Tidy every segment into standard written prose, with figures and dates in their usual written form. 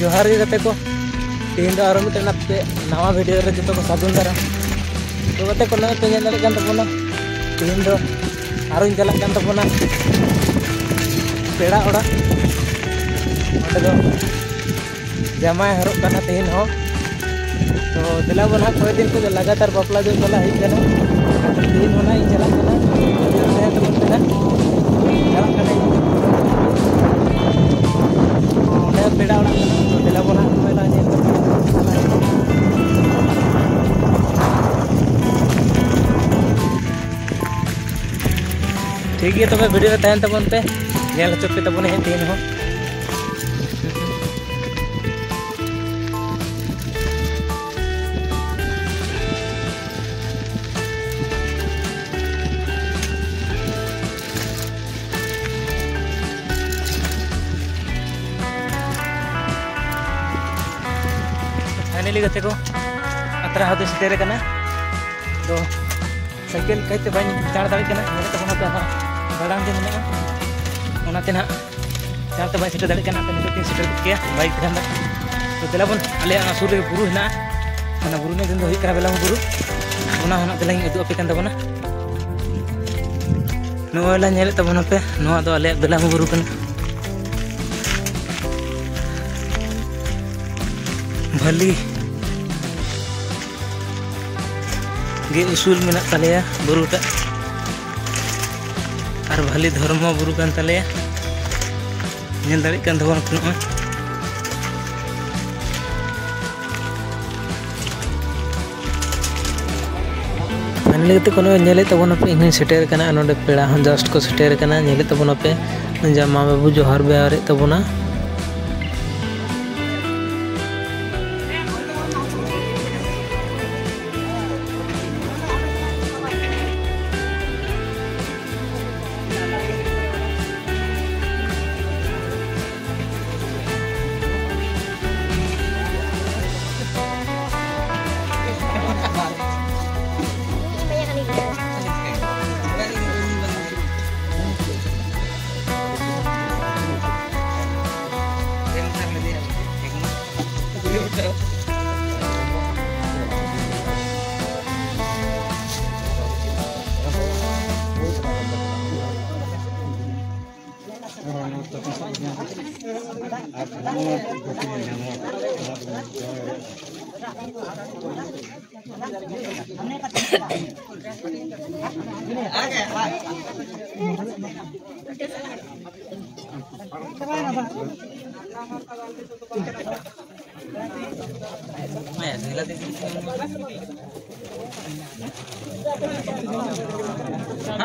जोहार गते को तीन दो आरो मिटना पे नवा वीडियो रे जतो को साधुन दारा तो गते को नय पे नेल कान तबोना तीन दो आरो चला कान तबोना पेड़ा ओड़ा ओटे दो जमाय हरो काना तीन हो तो दिला बना कोई दिन को लगातार बापला जो चला ही चला तीन होना ही चला चला तो बोलते ना चला काने पेड़ा ओड़ा तो दिला बना मेला ने ठीक है। तो वीडियो तहन तबन पे नेल हचो पे तबन हे तीन हो फाइनली गते को अतरा हाथ सेटेर कना तो साइकिल कहते बाñ चाड़ दाड़ी कना नेले तबन पे बड़ांग दिन में ओनाते ना चाहते बाय सेटर दाड़ी कना तो निकल सेटर के बाइक ध्यान दा तो दिलाबन अले असुर रे बुरु हिना ना बुरु ने दिन दो हिकरा बेला बुरु ओना होना दिलांग उदु पे कन तबना नोला नेले तबन पे नोआ दो अले बेला बुरु कन भली गे उसूल मेना तलेया बुरुटा और भली धर्म बुरु कान तलेया नेल दाड़ी कान तबन पे नो फाइनली गते कोनो नेले तबन पे इन सेटेर कना नोडे पेड़ा हन जस्ट को सेटेर कना नेले तबन पे जामा बाबू जोहार बेआरे तबना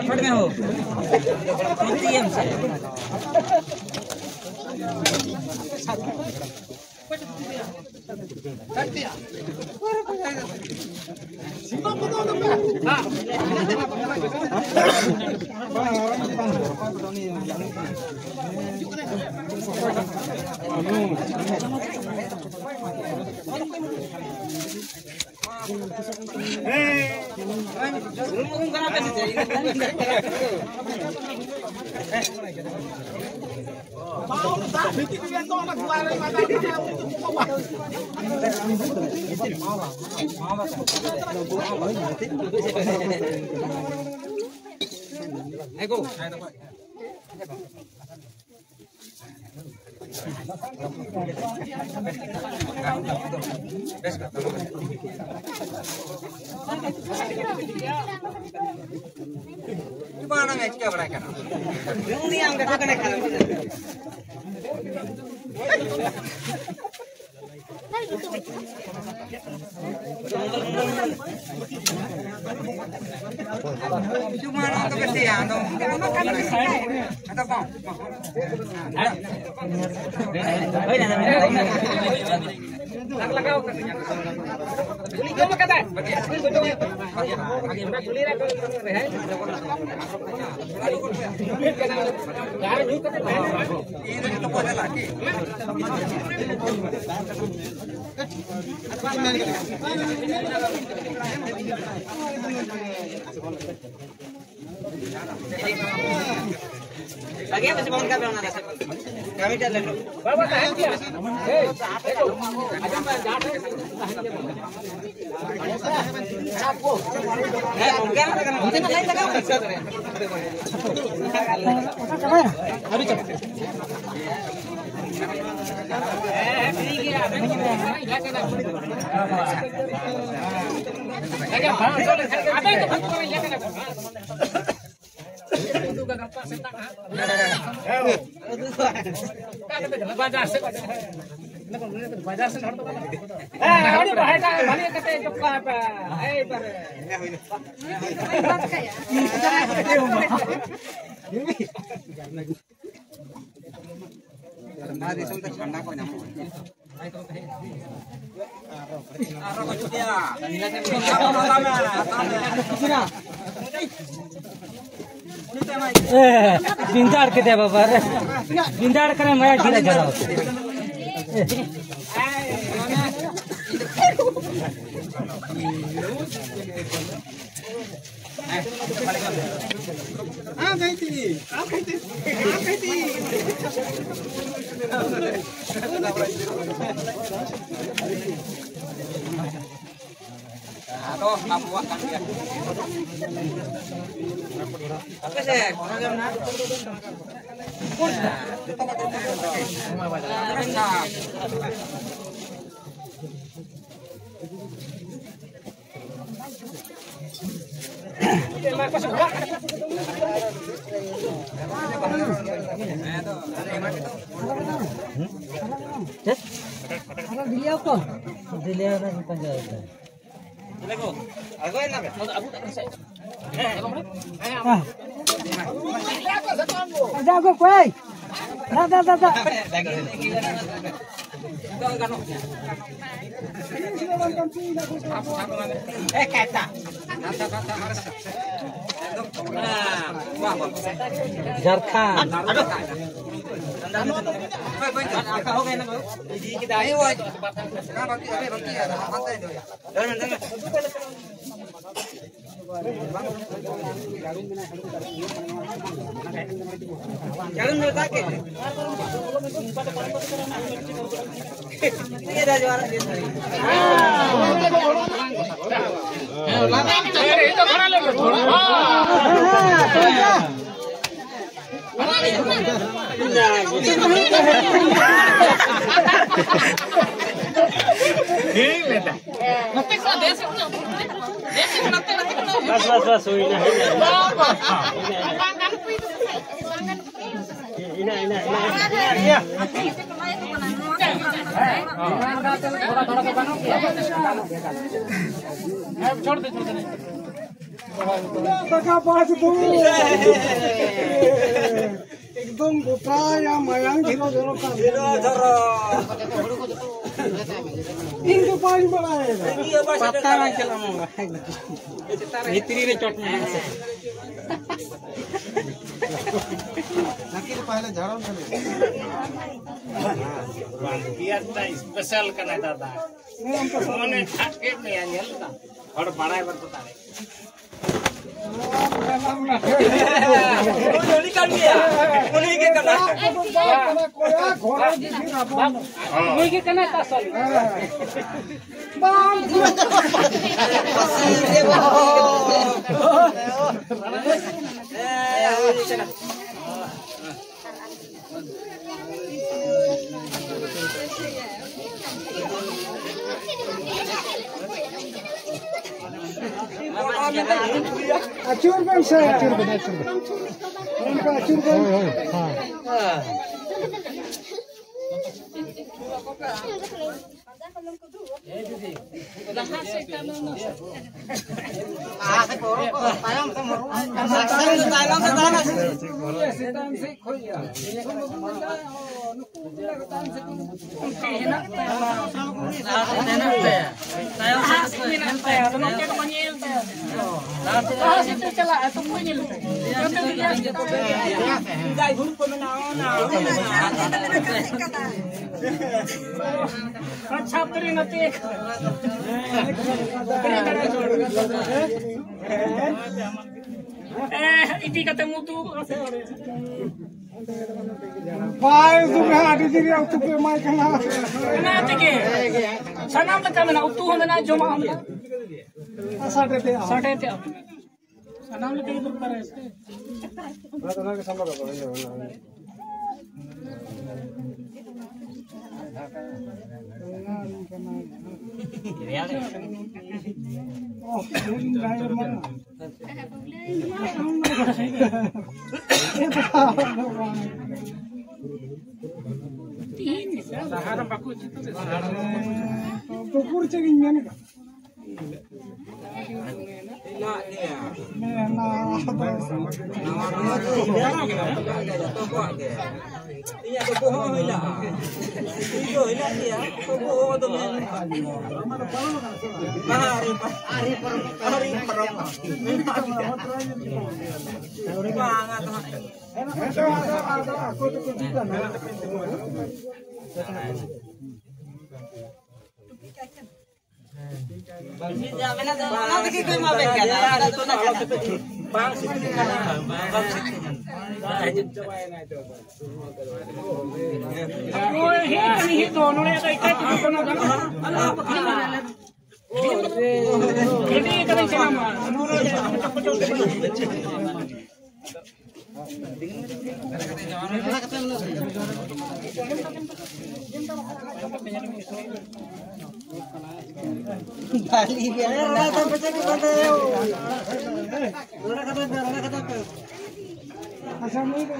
फट में हो lagi apa sih bangun kami orang nasi kami jalan dulu bawa tahan dia बिंदाड़ के दे बाबा बिंदाड़ करे मैं गिरा जरा Aduh, apa kan dia? Apa sih? Orang yang mana? Dilihat kok, dilihat orang penjara. Lego, aku enak ya? Aku tak bisa. Ada aku kuai. Dah. Kata. Jarkhan. Bas huwi na. Ina. Iya. छोड़ दे एकदम गोटा या मयांग धीरो धीरो इनको पानी बड़ा है पता नहीं चला मंगा भीतरी रे चोट में नकीर पहले झाड़ो चले बियर ता स्पेशल करना दादा उन्होंने ठाके में आनियल और बड़ा है बता रहे जोड़ी कर लिया उन्हीं के करना घोड़ा जी फिर उन्हीं के करना था सॉरी बाम अचूर बन से अचूर बन उनका अचूर बन हाँ Ini kata mutu. Pai tu berada di dia tu pemain kena. Kenapa ke? Sanam tak mana utu mana joma mana. Sate te. Sate te. Sanam le kaya berkar है. Iya tu bohong hilang. Iyo hilang dia. Tu bohong tu memang. Hari perang. Bangat tu. Aku tu juga. Nanti kita mau bekerja. Ada tu nak bang sini kan. Oh, ini dono ne kaya kaya tu dono kan? Ini kaya cuma. Bali biar rata baca ke pada yo. Orang kata. Assalamualaikum.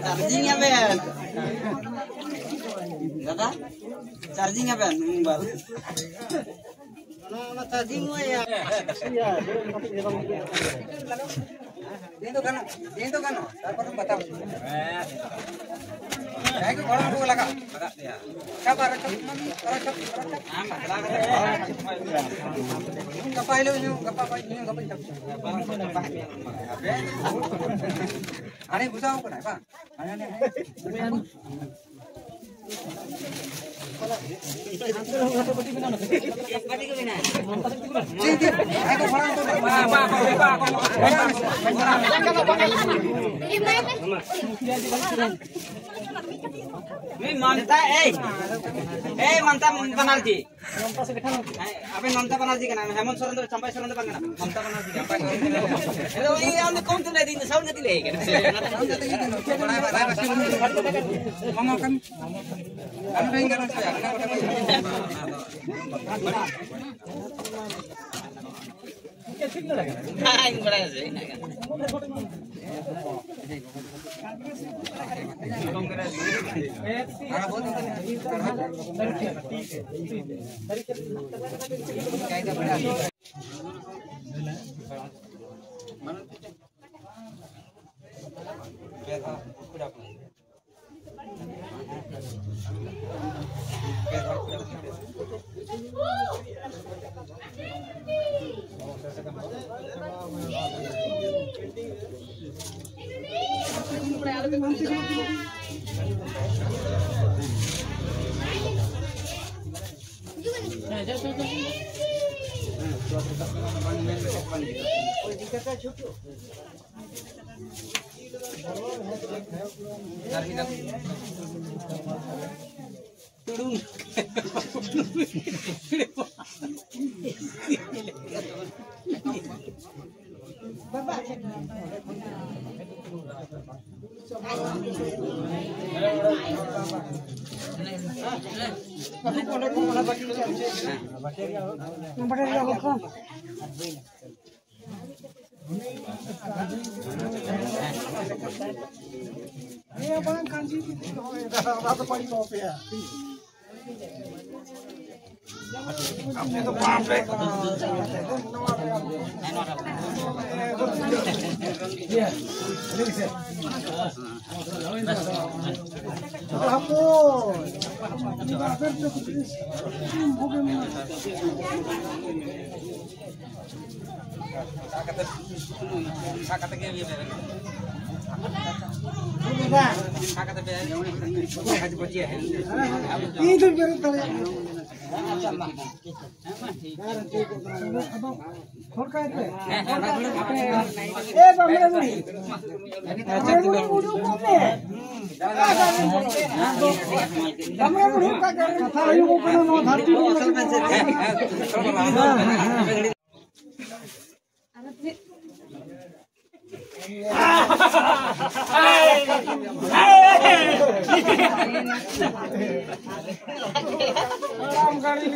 Charging apa ya? Kata? Charging apa? Mobile. Nah, charging mo ya. Dito kan. Tapos bataw. Ay ko orang ko laga. Dia. Kabar ka. Kapay lo niyo, kapay. Ani busaw ko na pa. Ani. Manta, manta Banerjee. Apa Manta Banerjee kan? Hemant Soren tu sampai Soren tu bagaimana? Manta Banerjee. Itu ini anda kau tu lagi ni sound nanti lagi kan? Mama kan? Anu dah ingin saya. Ini berapa sih? Ini apa kanji itu? Rata paling kopi ya. गाड़ी